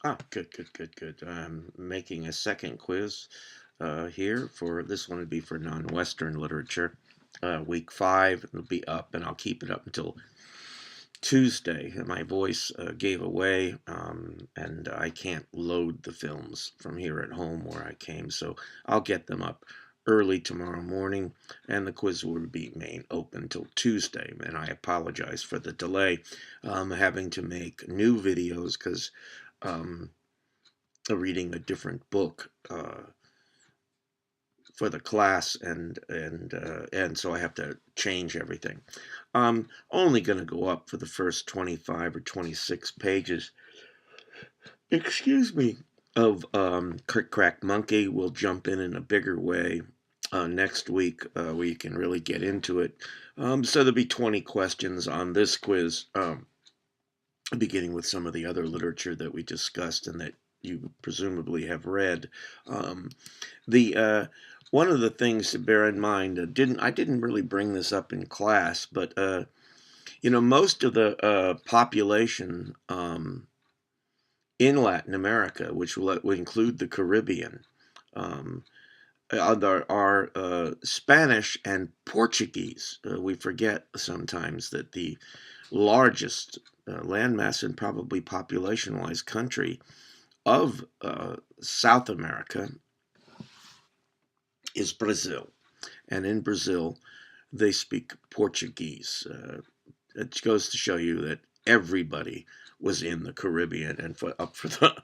Ah, good, good, good, good. I'm making a second quiz here for this one would be for non-Western literature. Week 5 it'll be up, and I'll keep it up until Tuesday. My voice gave away, and I can't load the films from here at home where I came, so I'll get them up early tomorrow morning, and the quiz will be made open till Tuesday. And I apologize for the delay, having to make new videos because um, reading a different book for the class, and so I have to change everything. I'm only going to go up for the first 25 or 26 pages. Excuse me. Of Crick Crack Monkey. We'll jump in a bigger way next week, where you can really get into it. So there'll be 20 questions on this quiz, beginning with some of the other literature that we discussed and that you presumably have read. The One of the things to bear in mind, I didn't really bring this up in class, but most of the population in Latin America, which will include the Caribbean, um, are Spanish and Portuguese. We forget sometimes that the largest landmass and probably population-wise country of South America is Brazil. And in Brazil, they speak Portuguese. It goes to show you that everybody was in the Caribbean and up for the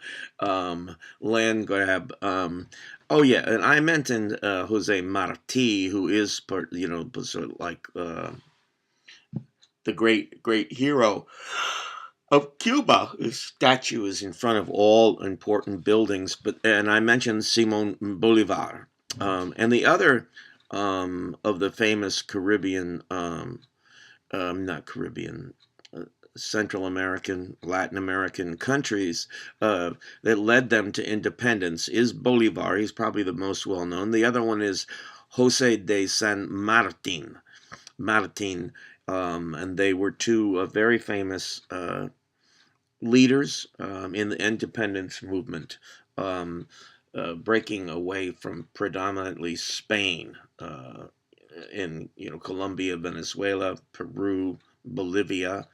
land grab. Oh yeah, and I mentioned Jose Marti, who is sort of like the great hero of Cuba. His statue is in front of all important buildings. And I mentioned Simon Bolivar, and the other of the famous Caribbean, not Caribbean, Central American, Latin American countries that led them to independence is Bolivar. He's probably the most well known. The other one is Jose de San Martin, and they were two very famous leaders in the independence movement, breaking away from predominantly Spain in Colombia, Venezuela, Peru, Bolivia,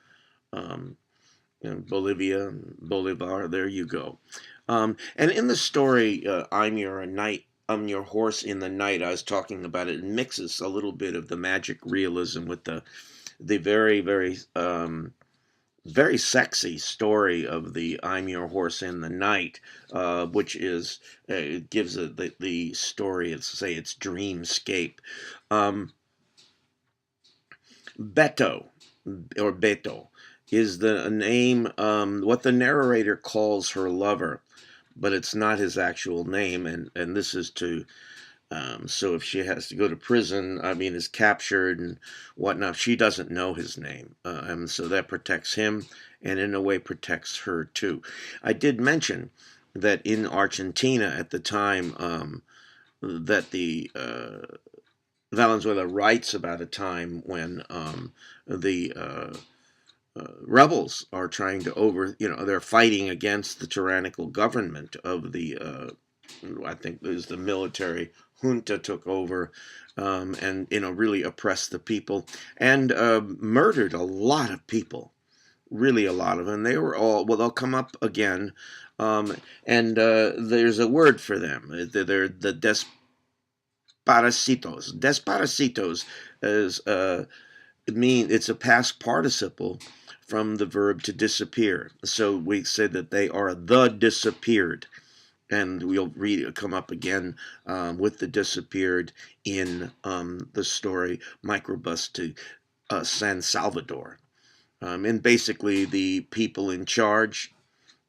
um, Bolivia, Bolivar. There you go. And in the story, I'm your horse in the night. I was talking about it. It mixes a little bit of the magic realism with the very very very sexy story of the I'm Your Horse in the Night, which is it gives the story, its dreamscape. Um, Beto, or Beto, is the name, what the narrator calls her lover, but it's not his actual name, and this is to so if she has to go to prison, is captured and whatnot, she doesn't know his name. And so that protects him and in a way protects her too. I did mention that in Argentina at the time, that the Valenzuela writes about a time when the rebels are trying to they're fighting against the tyrannical government of the I think it was the military junta took over, and really oppressed the people and murdered a lot of people, really a lot of them. They were all, well, they'll come up again, and there's a word for them. They're the desparecitos. Desparecitos is it's a past participle from the verb to disappear. So we say that they are the disappeared, and we'll come up again with the disappeared in the story Microbus to San Salvador. And basically the people in charge,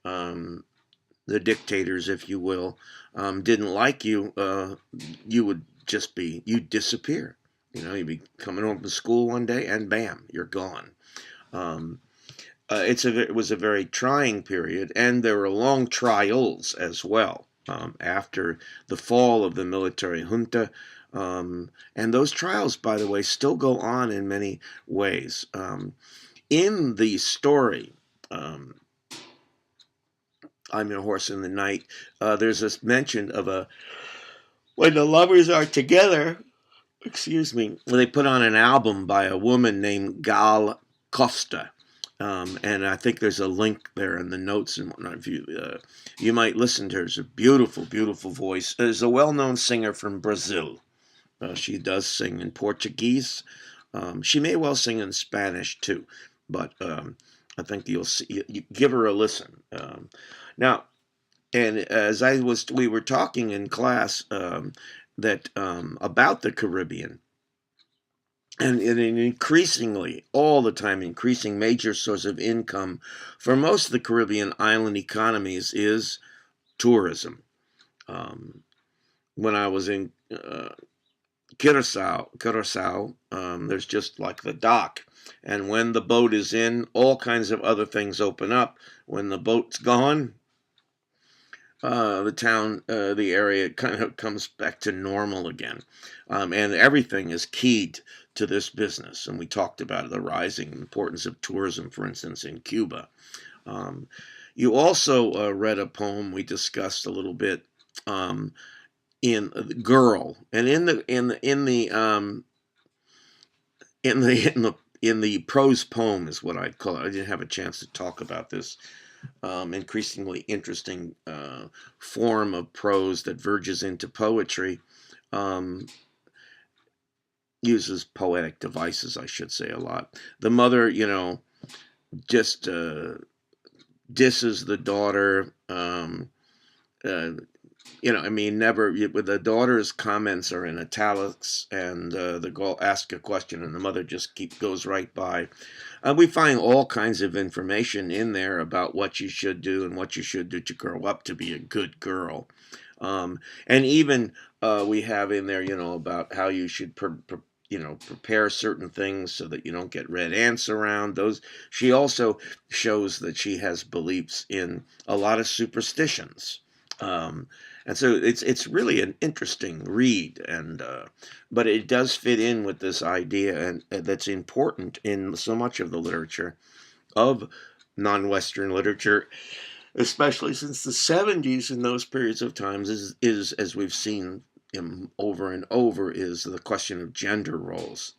the dictators, if you will, didn't like you, you would you'd disappear. You'd be coming home from school one day and bam, you're gone. Um, it was a very trying period, and there were long trials as well after the fall of the military junta. And those trials, by the way, still go on in many ways. In the story, um, I'm Your Horse in the Night. There's this mention of a when the lovers are together. Excuse me. They put on an album by a woman named Gal Costa. And I think there's a link there in the notes and whatnot. If you might listen to her. It's a beautiful, beautiful voice. Is a well-known singer from Brazil. She does sing in Portuguese. She may well sing in Spanish too, but I think you'll see. You give her a listen. Now, and as we were talking in class that about the Caribbean, and an increasingly, all the time, increasing major source of income for most of the Caribbean island economies is tourism. Um, when I was in Curacao, there's just like the dock. And when the boat is in, all kinds of other things open up. When the boat's gone, the town, the area kind of comes back to normal again. And everything is keyed to this business. And we talked about the rising importance of tourism, for instance, in Cuba. Um, you also read a poem we discussed a little bit um, in Girl, and in the prose poem is what I'd call it. I didn't have a chance to talk about this increasingly interesting form of prose that verges into poetry. Um, uses poetic devices, I should say, a lot. The mother, just disses the daughter. Uh, I mean, never. The daughter's comments are in italics, and the girl asks a question, and the mother just goes right by. We find all kinds of information in there about what you should do and what you should do to grow up to be a good girl. And even we have in there, about how you should prepare certain things so that you don't get red ants around. Those She also shows that she has beliefs in a lot of superstitions. Um, and so it's really an interesting read, and but it does fit in with this idea, and that's important in so much of the literature of non-Western literature, especially since the 70s. In those periods of times is as we've seen over and over, is the question of gender roles.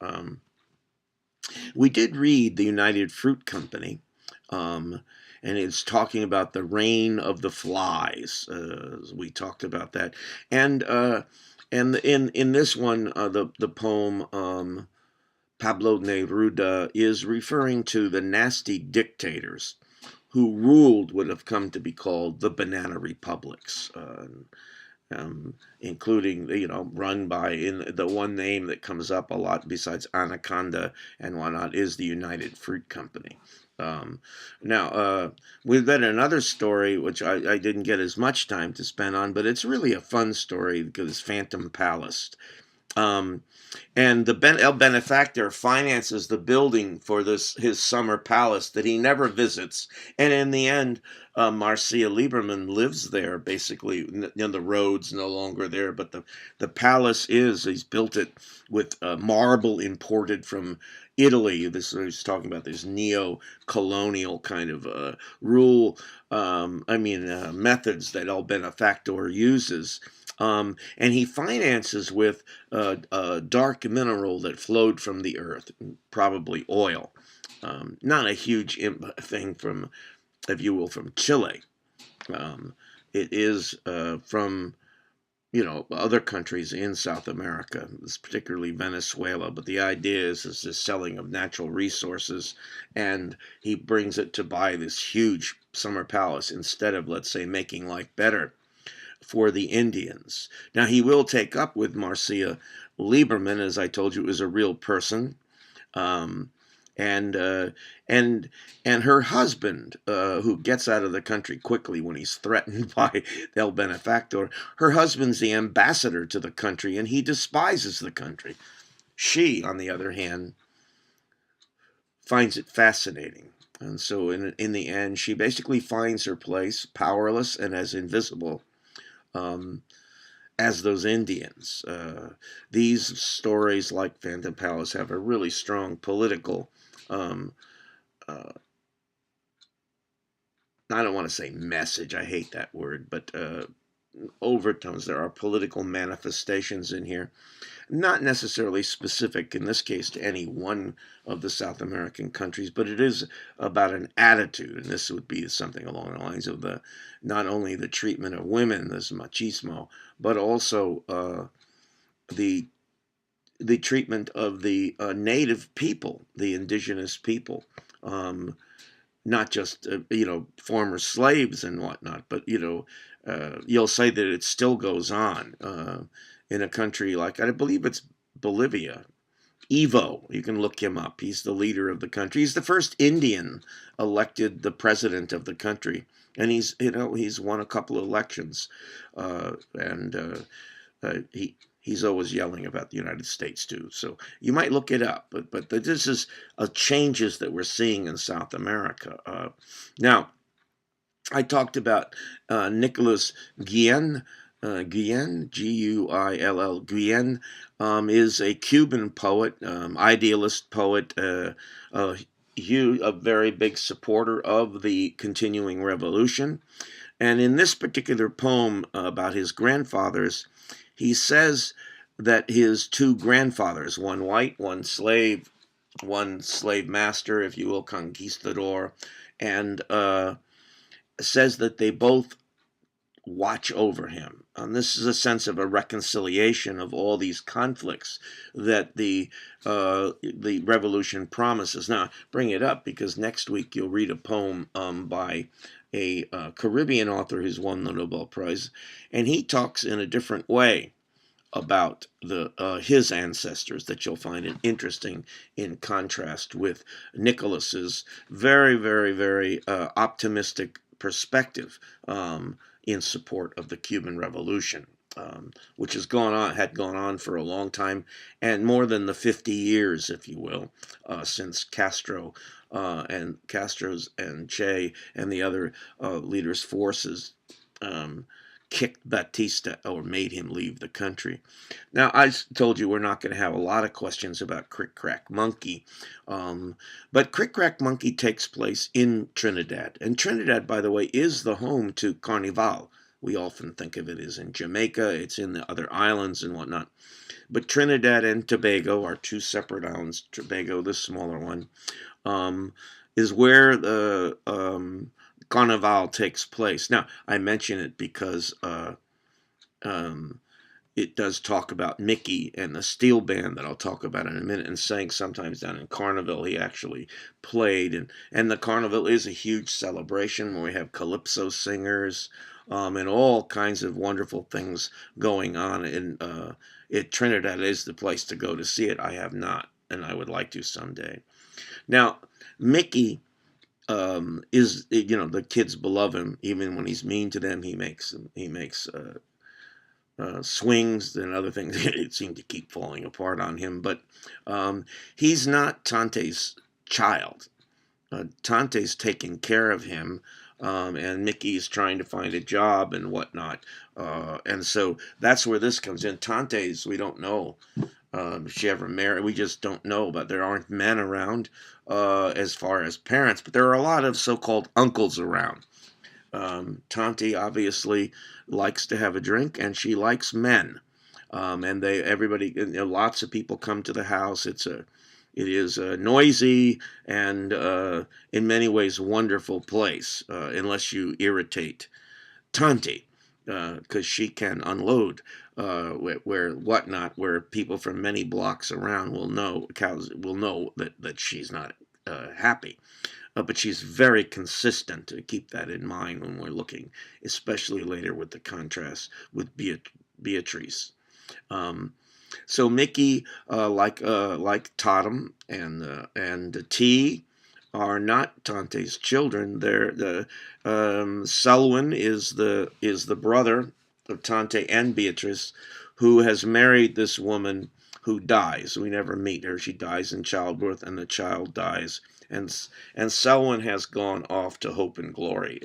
We did read The United Fruit Company, um, and it's talking about the reign of the flies. We talked about that, and in this one, the poem Pablo Neruda is referring to the nasty dictators who ruled what have come to be called the banana republics. Including, run by, in the one name that comes up a lot besides Anaconda and whatnot is the United Fruit Company. Now, we've got another story which I didn't get as much time to spend on, but it's really a fun story because it's Phantom Palace. Um, and El Benefactor finances the building for his summer palace that he never visits. And in the end, Marcia Lieberman lives there. Basically, the road's no longer there, but the palace he's built it with marble imported from Italy. This is talking about this neo-colonial kind of rule. Methods that El Benefactor uses. And he finances with a dark mineral that flowed from the earth, probably oil. Not a huge thing from, if you will, from Chile. It is from other countries in South America, particularly Venezuela. But the idea is the selling of natural resources, and he brings it to buy this huge summer palace instead of, let's say, making life better for the Indians. Now, he will take up with Marcia Lieberman, as I told you, is a real person. Um, and uh, and and her husband, who gets out of the country quickly when he's threatened by El Benefactor, her husband's the ambassador to the country, and he despises the country. She, on the other hand, finds it fascinating. And so in the end, she basically finds her place, powerless and as invisible um, as those Indians. These stories, like Phantom Palace, have a really strong political um, uh, I don't want to say message, I hate that word, but overtones. There are political manifestations in here, not necessarily specific in this case to any one of the South American countries, but it is about an attitude, and this would be something along the lines of the not only the treatment of women, this machismo, but also the treatment of the native people, the indigenous people. Um, Not just former slaves and whatnot, but you'll say that it still goes on in a country like, I believe it's Bolivia. Evo, you can look him up. He's the leader of the country. He's the first Indian elected the president of the country, and he's won a couple of elections, and he's always yelling about the United States too. So you might look it up, but this is changes that we're seeing in South America. Now, I talked about Nicholas Guillen. Guillen, Guill, Guillen, is a Cuban poet, idealist poet, a very big supporter of the continuing revolution. And in this particular poem about his grandfathers, he says that his two grandfathers, one white, one slave master, if you will, conquistador, and says that they both watch over him. This is a sense of a reconciliation of all these conflicts that the revolution promises. Now, bring it up because next week you'll read a poem by a Caribbean author who's won the Nobel Prize, and he talks in a different way about his ancestors that you'll find it interesting in contrast with Nicholas's very, very, very optimistic perspective in support of the Cuban Revolution, which had gone on for a long time, and more than the 50 years, if you will, since Castro's and Che and the other leaders' forces kicked Batista or made him leave the country. Now, I told you we're not going to have a lot of questions about Crick Crack Monkey, but Crick Crack Monkey takes place in Trinidad. And Trinidad, by the way, is the home to Carnival. We often think of it as in Jamaica, it's in the other islands and whatnot. But Trinidad and Tobago are two separate islands. Tobago, the smaller one, is where the Carnival takes place. Now, I mention it because it does talk about Mickey and the steel band that I'll talk about in a minute, and saying sometimes down in Carnival he actually played. And the Carnival is a huge celebration where we have calypso singers and all kinds of wonderful things going on. And Trinidad is the place to go to see it. I have not, and I would like to someday. Now, Mickey is the kids love him even when he's mean to them. He makes swings and other things. It seemed to keep falling apart on him, but he's not Tante's child. Tante's taking care of him, and Mickey's trying to find a job and whatnot, and so that's where this comes in. Tante's, we don't know if she ever married. We just don't know, but there aren't men around as far as parents, but there are a lot of so-called uncles around. Tante obviously likes to have a drink, and she likes men. And lots of people come to the house. It is a noisy and in many ways wonderful place, unless you irritate Tante, because she can unload where people from many blocks around will know that she's not happy. But she's very consistent, to keep that in mind when we're looking, especially later with the contrast with Beatrice. So Mickey, like Totem and T, are not Tante's children. Selwyn is the brother of Tante and Beatrice, who has married this woman who dies. We never meet her. She dies in childbirth, and the child dies. And Selwyn has gone off to hope and glory.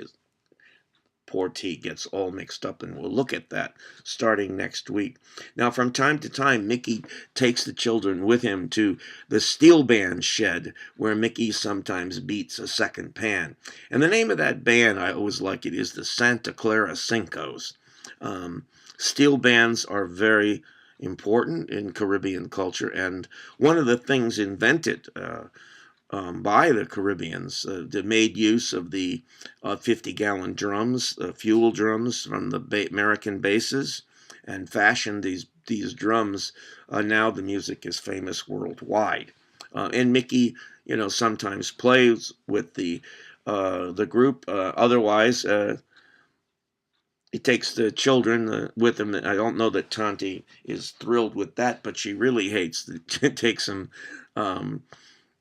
poor T gets all mixed up, and we'll look at that starting next week. Now, from time to time, Mickey takes the children with him to the steel band shed, where Mickey sometimes beats a second pan. And the name of that band, I always like it, is the Santa Clara Cinco's. Steel bands are very important in Caribbean culture, and one of the things invented by the Caribbeans that made use of the 50-gallon drums, fuel drums from the American bases, and fashioned these drums. Now the music is famous worldwide, and Mickey, sometimes plays with the group. Otherwise, he takes the children with him. I don't know that Tanti is thrilled with that, but she really hates that. Takes them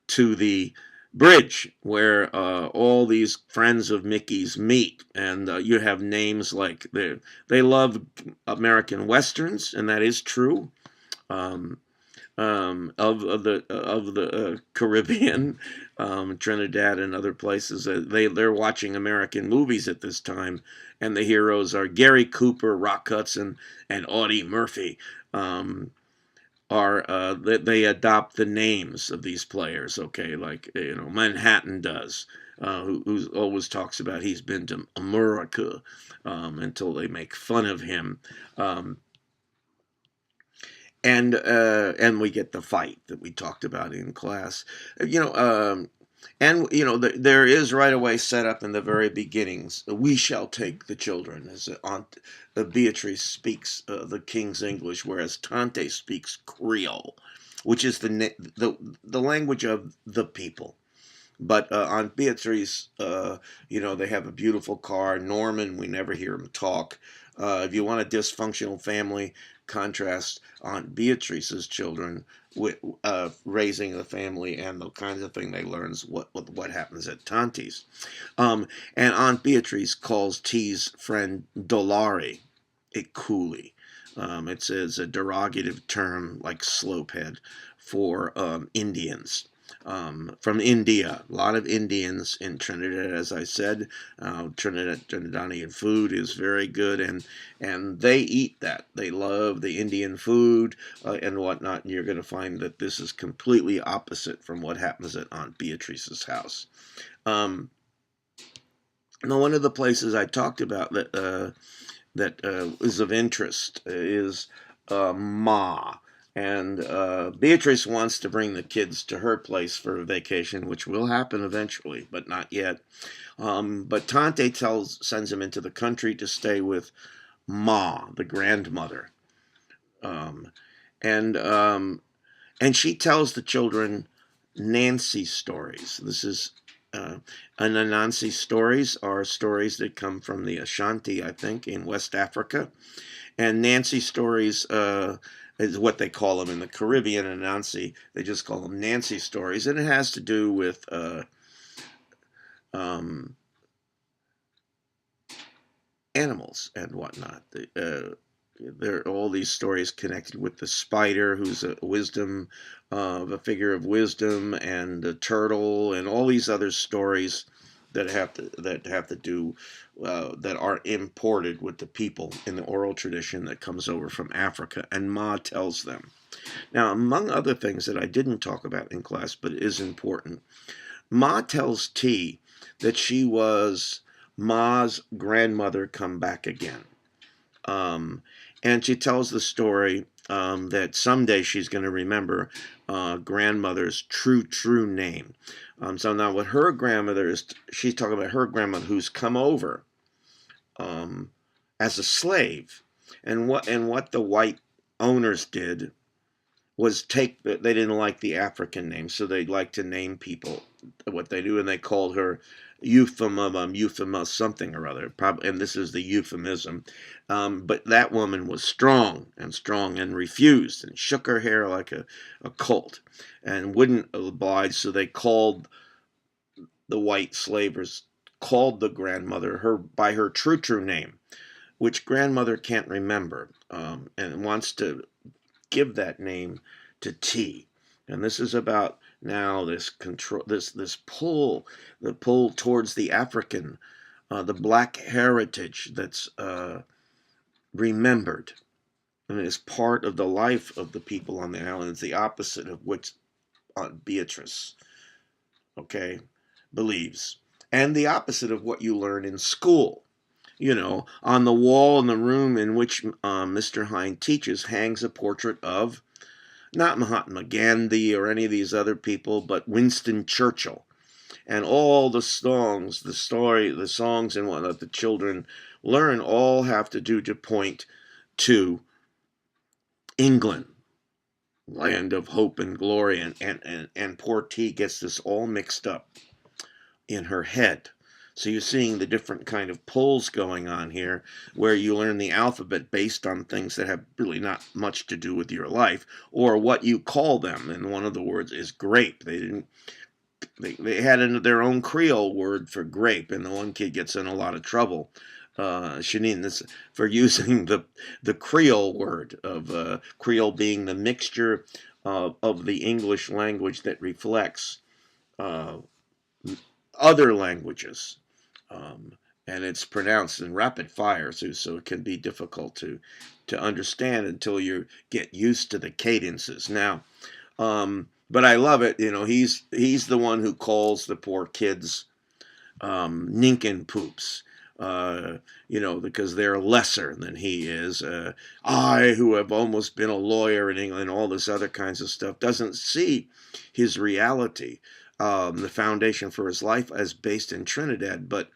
to the bridge where all these friends of Mickey's meet, and you have names like they love American westerns, and that is true. Of the Caribbean, Trinidad and other places. They're watching American movies at this time, and the heroes are Gary Cooper, Rock Hudson, and Audie Murphy. They adopt the names of these players, okay, like Manhattan does, who always talks about he's been to America, until they make fun of him. And we get the fight that we talked about in class. There is right away set up in the very beginnings. We shall take the children, as Aunt Beatrice speaks the King's English, whereas Tante speaks Creole, which is the language of the people. But Aunt Beatrice, they have a beautiful car. Norman, we never hear him talk. If you want a dysfunctional family, contrast Aunt Beatrice's children with raising the family and the kinds of thing they learn what happens at Tanti's. And Aunt Beatrice calls T's friend Dolari a coolie. It's a derogative term like slopehead for Indians. From India. A lot of Indians in Trinidad, as I said. Trinidadian food is very good, and they eat that. They love the Indian food and whatnot, and you're going to find that this is completely opposite from what happens at Aunt Beatrice's house. Now, one of the places I talked about that is of interest is Ma. And Beatrice wants to bring the kids to her place for a vacation, which will happen eventually, but not yet. But Tante sends him into the country to stay with Ma, the grandmother. And she tells the children Nancy stories. This is Anansi stories are stories that come from the Ashanti, I think, in West Africa. And Nancy stories is what they call them in the Caribbean. Anansi, they just call them Nancy stories, and it has to do with animals and whatnot. There are all these stories connected with the spider, who's a figure of wisdom, and the turtle, and all these other stories that have to do that are imported with the people in the oral tradition that comes over from Africa, and Ma tells them. Now, among other things that I didn't talk about in class, but is important, Ma tells T that she was Ma's grandmother come back again. And she tells the story that someday she's going to remember grandmother's true name. So now what her grandmother is, she's talking about her grandmother who's come over as a slave. And what the white owners did was they didn't like the African name, so they like to name people what they do, and they called her Euphema something or other, and this is the euphemism. But that woman was strong and refused and shook her hair like a colt and wouldn't oblige, so they called the white slavers, called the grandmother by her true name, which grandmother can't remember, and wants to give that name to T. And this is about now this control, this pull, the pull towards the African the black heritage that's remembered and is part of the life of the people on the island. It's the opposite of what Beatrice, okay, believes, and the opposite of what you learn in school. On the wall in the room in which Mr. Hind teaches hangs a portrait of not Mahatma Gandhi or any of these other people, but Winston Churchill. And all the songs, the songs and whatnot the children learn all have to do to point to England, land of hope and glory. And poor T gets this all mixed up in her head. So you're seeing the different kind of pulls going on here, where you learn the alphabet based on things that have really not much to do with your life, or what you call them. And one of the words is grape. They had their own Creole word for grape, and the one kid gets in a lot of trouble. Shanine, this for using the Creole word of Creole being the mixture of the English language that reflects uh, other languages. And it's pronounced in rapid fire, so it can be difficult to understand until you get used to the cadences. Now, but I love it. He's the one who calls the poor kids nincompoops. Because they're lesser than he is. I, who have almost been a lawyer in England, all this other kinds of stuff, doesn't see his reality, the foundation for his life as based in Trinidad, but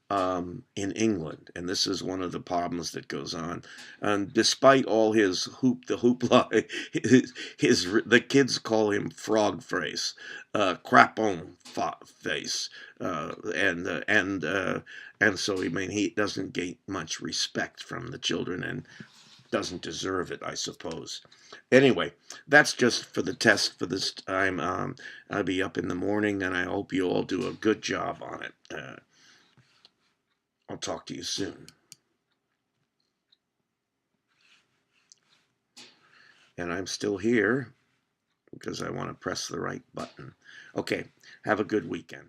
in England, and this is one of the problems that goes on. And despite all his hoopla, the kids call him frog face, crapon face, and so he doesn't gain much respect from the children and doesn't deserve it, I suppose. Anyway, that's just for the test for this time. I'll be up in the morning, and I hope you all do a good job on it. I'll talk to you soon. And I'm still here because I want to press the right button. Okay, have a good weekend.